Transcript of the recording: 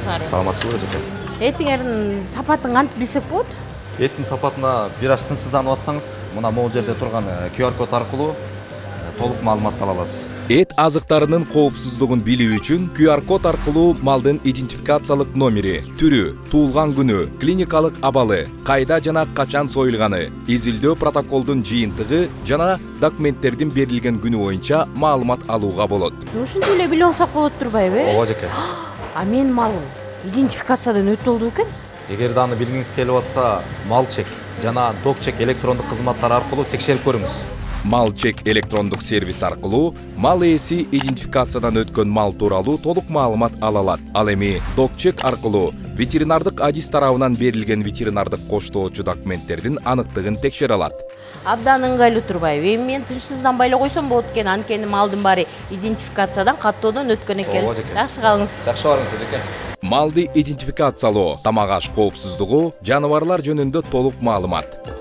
саламатсыңарбы? Саламатчылык эжеке. Этиңердин сапатын кантип билсек болот? Эттин сапатына бир аз тынчсызданып атсаңыз, мына могул жерде турган QR код аркылуу толук маалымат ала аласыз. Эт азыктарынын коопсуздугун билүү үчүн QR код аркылуу малдын идентификациялык номери, түрү, туулган күнү, клиникалык абалы, кайда жана качан союлганы, изилдөө протоколдун жыйынтыгы жана документтердин берилген күнү боюнча маалымат алууга болот. Ушинтип эле билип алсак болот турбайбы? Ооба эжеке. А менин малым идентификациядан өтө болду экен? Эгерде аны билгиңиз келип атса, мал чек жана док чек электрондук кызматтары аркылуу текшерип көрүңүз. Мал чек электрондук сервис аркылуу мал ээси идентификациядан өткөн мал тууралуу толук маалымат ала алат. Ал эми док чек аркылуу ветеринардык адис тарабынан берилген ветеринардык коштоочу документтердин аныктыгын текшере алат. Абдан ыңгайлуу турбайбы? Эми мен тынчсызданбай эле койсом болот экен, анткени малдын баары идентификациядан каттоодон өткөн экен. Жакшы калыңыз. Жакшы барыңыз эжеке. Малды идентификациялоо, тамак аш коопсуздугу, жаныбарлар жөнүндө толук маалымат.